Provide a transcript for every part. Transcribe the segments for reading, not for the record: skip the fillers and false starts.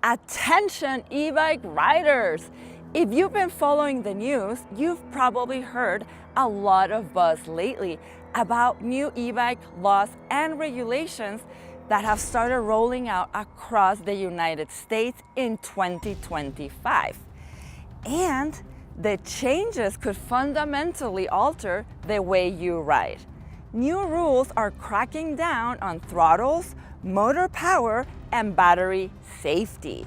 Attention e-bike riders! If you've been following the news, you've probably heard a lot of buzz lately about new e-bike laws and regulations that have started rolling out across the United States in 2025. And the changes could fundamentally alter the way you ride. New rules are cracking down on throttles, motor power, and battery safety.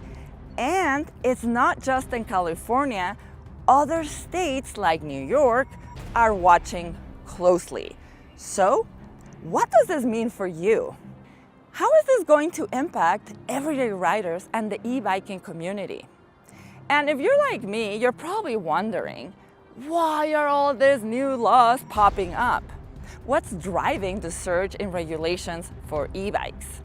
And it's not just in California. Other states like New York are watching closely. So, what does this mean for you? How is this going to impact everyday riders and the e-biking community? And if you're like me, you're probably wondering, why are all these new laws popping up? What's driving the surge in regulations for e-bikes?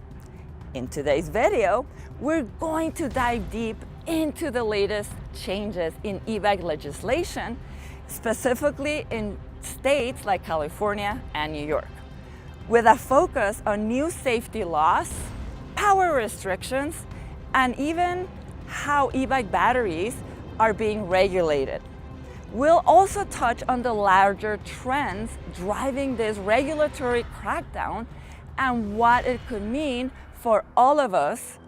In today's video, we're going to dive deep into the latest changes in e-bike legislation, specifically in states like California and New York, with a focus on new safety laws, power restrictions, and even how e-bike batteries are being regulated. We'll also touch on the larger trends driving this regulatory crackdown and what it could mean for all of us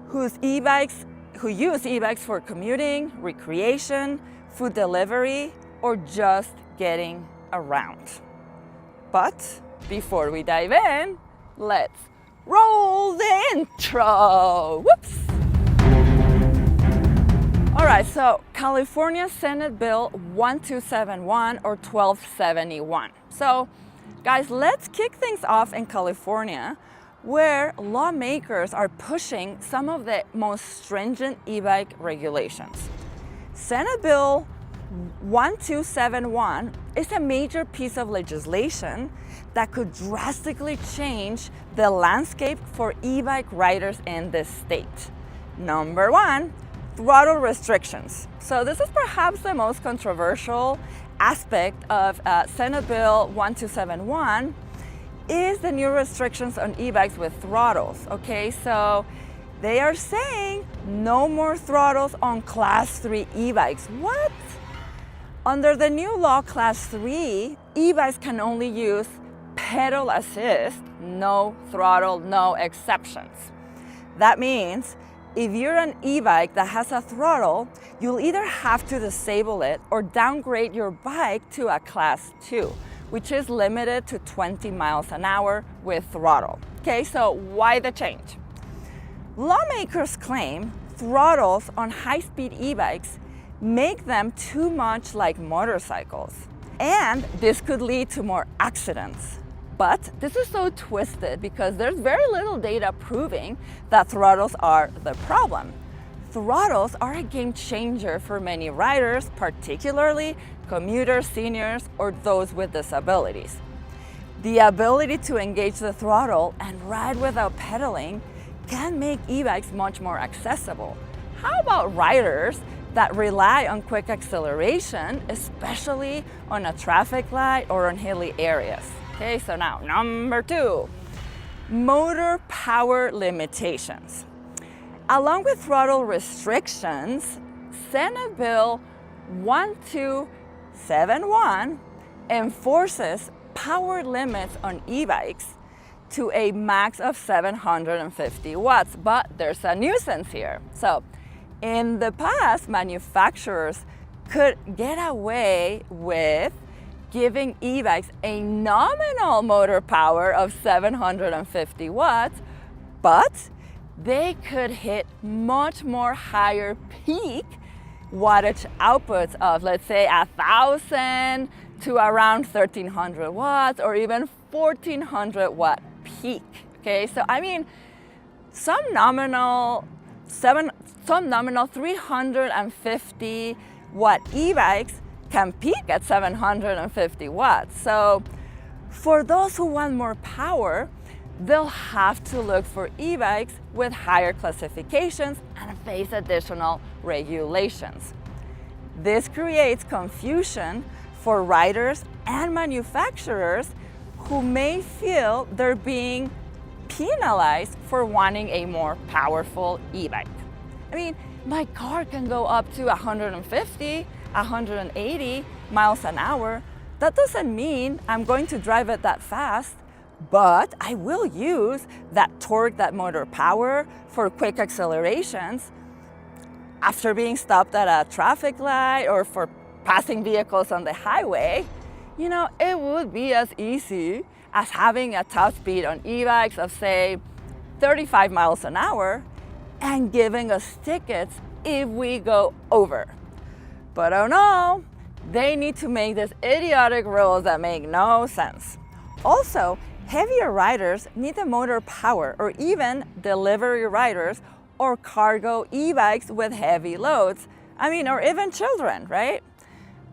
who use e-bikes for commuting, recreation, food delivery, or just getting around. But before we dive in, let's roll the intro. Whoops! All right, so California Senate Bill 1271 or 1271. So guys, let's kick things off in California, where lawmakers are pushing some of the most stringent e-bike regulations. Senate Bill 1271 is a major piece of legislation that could drastically change the landscape for e-bike riders in this state. Number one, throttle restrictions. So this is perhaps the most controversial aspect of Senate Bill 1271 is the new restrictions on e-bikes with throttles, okay? So they are saying no more throttles on Class 3 e-bikes. What? Under the new law, Class 3 e-bikes can only use pedal assist, no throttle, no exceptions. That means if you're an e-bike that has a throttle, you'll either have to disable it or downgrade your bike to a Class 2, which is limited to 20 miles an hour with throttle. Okay, so why the change? Lawmakers claim throttles on high-speed e-bikes make them too much like motorcycles, and this could lead to more accidents. But this is so twisted because there's very little data proving that throttles are the problem. Throttles are a game changer for many riders, particularly commuters, seniors, or those with disabilities. The ability to engage the throttle and ride without pedaling can make e-bikes much more accessible. How about riders that rely on quick acceleration, especially on a traffic light or on hilly areas? Okay, so now number two, motor power limitations. Along with throttle restrictions, Senate Bill 1271 enforces power limits on e-bikes to a max of 750 watts, but there's a nuisance here. So in the past, manufacturers could get away with giving e-bikes a nominal motor power of 750 watts, but they could hit much more higher peak wattage outputs of, let's say, 1,000 to around 1,300 watts or even 1,400 watt peak. Okay, so I mean, some nominal 350 watt e-bikes can peak at 750 watts. So for those who want more power, they'll have to look for e-bikes with higher classifications and face additional regulations. This creates confusion for riders and manufacturers who may feel they're being penalized for wanting a more powerful e-bike. I mean, my car can go up to 150, 180 miles an hour. That doesn't mean I'm going to drive it that fast, but I will use that torque, that motor power for quick accelerations after being stopped at a traffic light or for passing vehicles on the highway. You know, it would be as easy as having a top speed on e-bikes of, say, 35 miles an hour and giving us tickets if we go over. But oh no, they need to make these idiotic rules that make no sense. Also, heavier riders need the motor power, or even delivery riders or cargo e-bikes with heavy loads. Or even children, right?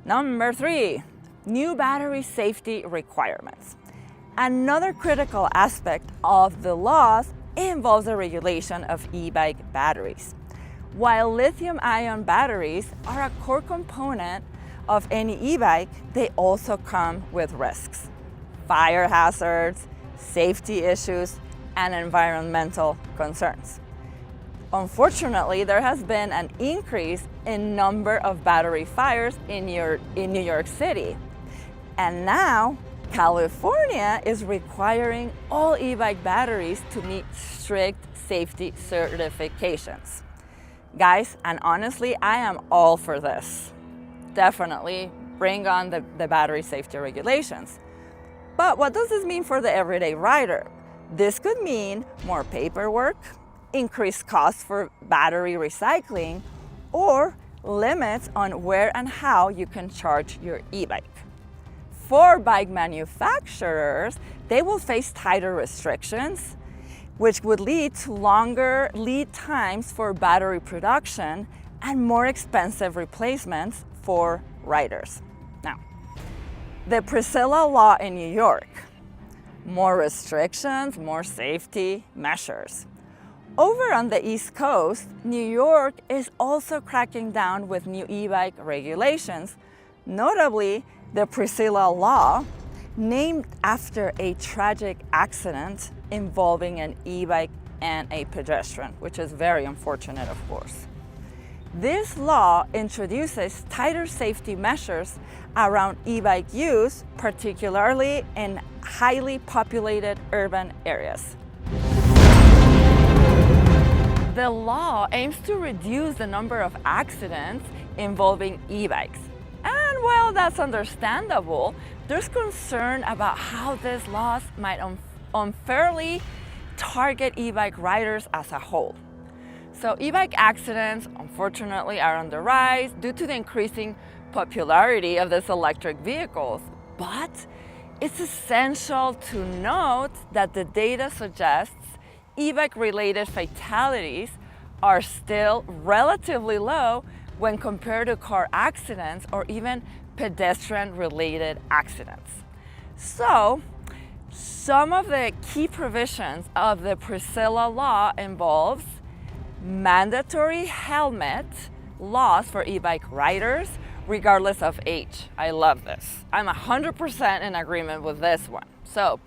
Number 3, new battery safety requirements. Another critical aspect of the laws involves the regulation of e-bike batteries. While lithium-ion batteries are a core component of any e-bike, they also come with risks: fire hazards, safety issues, and environmental concerns. Unfortunately, there has been an increase in number of battery fires in New York City. And now, California is requiring all e-bike batteries to meet strict safety certifications. Guys, and honestly, I am all for this. Definitely bring on the battery safety regulations. But what does this mean for the everyday rider? This could mean more paperwork, increased costs for battery recycling, or limits on where and how you can charge your e-bike. For bike manufacturers, they will face tighter restrictions, which would lead to longer lead times for battery production and more expensive replacements for riders. Now, the Priscilla Law in New York: more restrictions, more safety measures. Over on the East Coast, New York is also cracking down with new e-bike regulations, notably the Priscilla Law, named after a tragic accident involving an e-bike and a pedestrian, which is very unfortunate, of course. This law introduces tighter safety measures around e-bike use, particularly in highly populated urban areas. The law aims to reduce the number of accidents involving e-bikes. And while that's understandable, there's concern about how these laws might unfairly target e-bike riders as a whole. So e-bike accidents, unfortunately, are on the rise due to the increasing popularity of these electric vehicles. But it's essential to note that the data suggests e-bike related fatalities are still relatively low when compared to car accidents or even pedestrian-related accidents. So, some of the key provisions of the Priscilla Law involves mandatory helmet laws for e-bike riders, regardless of age. I love this. I'm 100% in agreement with this one. So,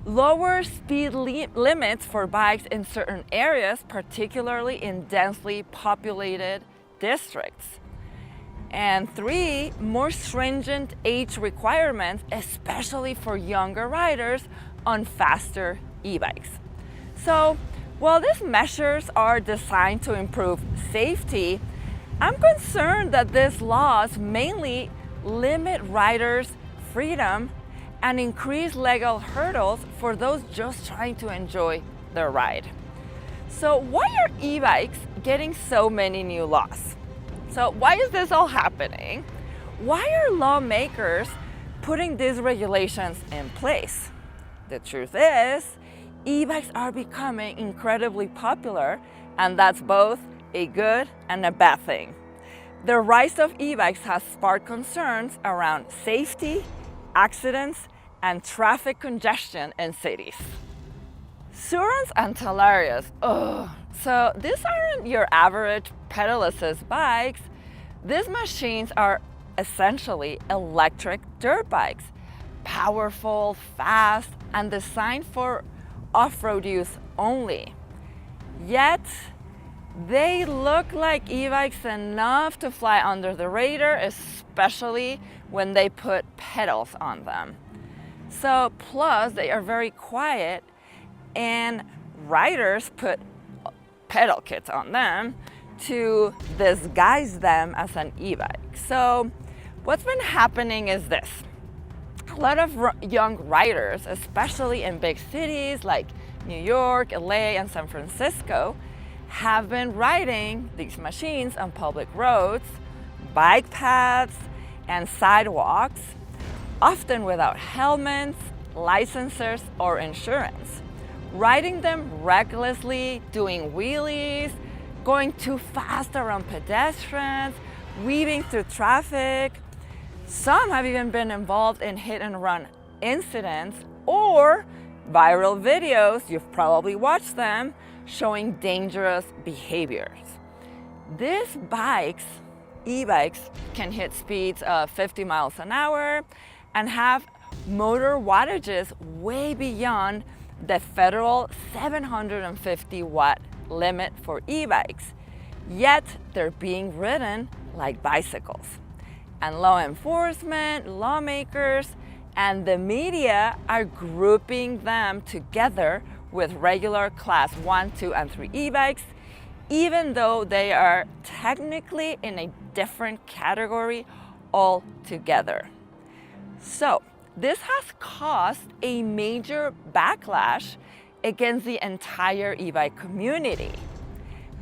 lower speed limits for bikes in certain areas, particularly in densely populated districts. And 3, more stringent age requirements, especially for younger riders on faster e-bikes. So, while these measures are designed to improve safety, I'm concerned that these laws mainly limit riders' freedom and increase legal hurdles for those just trying to enjoy their ride. So why are e-bikes getting so many new laws? So why is this all happening? Why are lawmakers putting these regulations in place? The truth is, e-bikes are becoming incredibly popular, and that's both a good and a bad thing. The rise of e-bikes has sparked concerns around safety, accidents, and traffic congestion in cities. Surance and Talarias. So these aren't your average pedal assist bikes. These machines are essentially electric dirt bikes, powerful, fast, and designed for off-road use only. Yet, They look like e-bikes enough to fly under the radar, especially when they put pedals on them. So plus they are very quiet, and riders put pedal kits on them to disguise them as an e-bike. So what's been happening is this. A lot of young riders, especially in big cities like New York, LA, and San Francisco, have been riding these machines on public roads, bike paths, and sidewalks, often without helmets, licenses, or insurance. Riding them recklessly, doing wheelies, going too fast around pedestrians, weaving through traffic. Some have even been involved in hit and run incidents or viral videos, you've probably watched them, showing dangerous behaviors. These bikes, e-bikes, can hit speeds of 50 miles an hour and have motor wattages way beyond the federal 750 watt limit for e-bikes, yet they're being ridden like bicycles. And law enforcement, lawmakers, and the media are grouping them together with regular class 1, 2, and 3 e-bikes, even though they are technically in a different category altogether. So this has caused a major backlash against the entire e-bike community.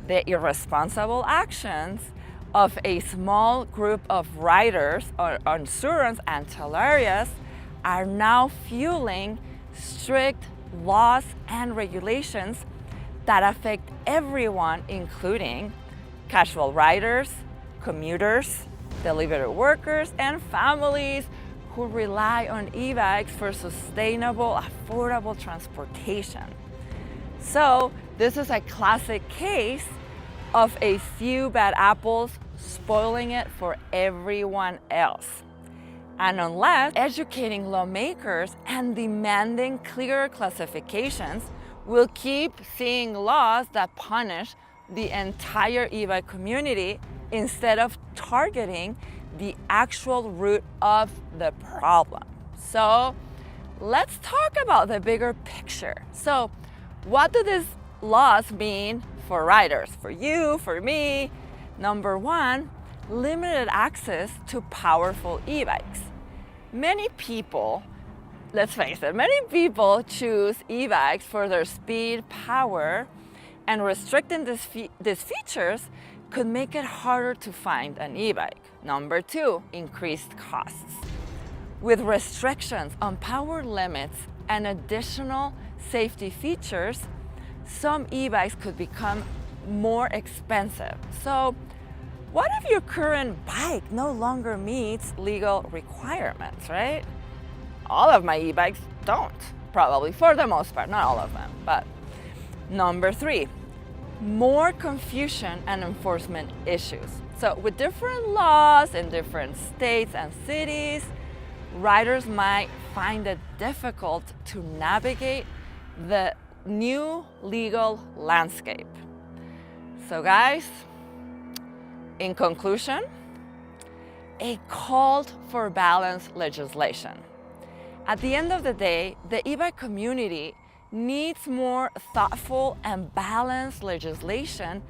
The irresponsible actions of a small group of riders on Surance and Tellurias are now fueling strict laws and regulations that affect everyone, including casual riders, commuters, delivery workers, and families who rely on e-bikes for sustainable, affordable transportation. So this is a classic case of a few bad apples spoiling it for everyone else. And unless educating lawmakers and demanding clearer classifications, we'll keep seeing laws that punish the entire e-bike community instead of targeting the actual root of the problem. So let's talk about the bigger picture. So what do these laws mean for riders, for you, for me? Number one, limited access to powerful e-bikes. Many people, let's face it, many people choose e-bikes for their speed, power, and restricting these features could make it harder to find an e-bike. Number two, increased costs. With restrictions on power limits and additional safety features, some e-bikes could become more expensive. So what if your current bike no longer meets legal requirements, right? All of my e-bikes don't, probably, for the most part, not all of them. But number three, more confusion and enforcement issues. So with different laws in different states and cities, riders might find it difficult to navigate the new legal landscape. So guys, in conclusion, a call for balanced legislation. At the end of the day, the e-bike community needs more thoughtful and balanced legislation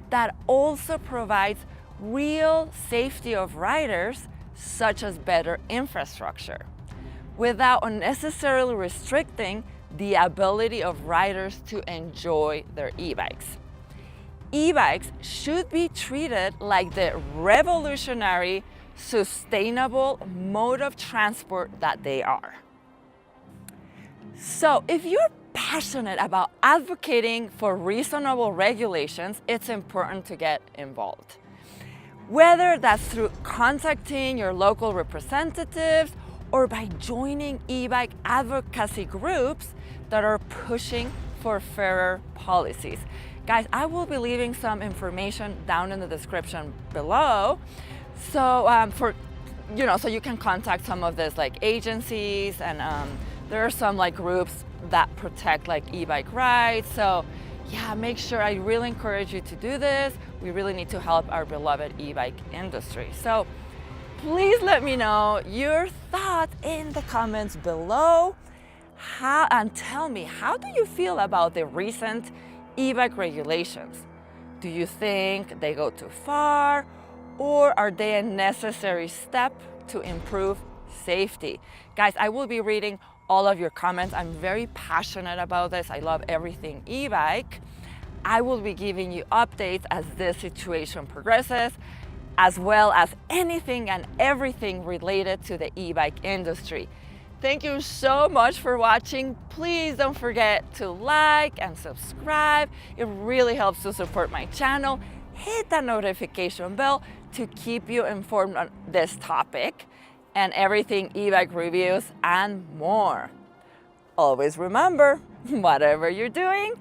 that also provides real safety of riders, such as better infrastructure, without unnecessarily restricting the ability of riders to enjoy their e-bikes. E-bikes should be treated like the revolutionary, sustainable mode of transport that they are. So if you're passionate about advocating for reasonable regulations, it's important to get involved. Whether that's through contacting your local representatives or by joining e-bike advocacy groups that are pushing for fairer policies. Guys, I will be leaving some information down in the description below. So so you can contact some of these like agencies, and there are some like groups that protect like e-bike rights. So yeah, make sure, I really encourage you to do this. We really need to help our beloved e-bike industry. So please let me know your thoughts in the comments below. And tell me, how do you feel about the recent e-bike regulations? Do you think they go too far, or are they a necessary step to improve safety? Guys, I will be reading all of your comments. I'm very passionate about this. I love everything e-bike. I will be giving you updates as this situation progresses, as well as anything and everything related to the e-bike industry. Thank you so much for watching. Please don't forget to like and subscribe. It really helps to support my channel. Hit that notification bell to keep you informed on this topic and everything e-bike reviews and more. Always remember, whatever you're doing,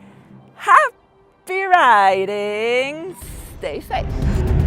happy riding, stay safe.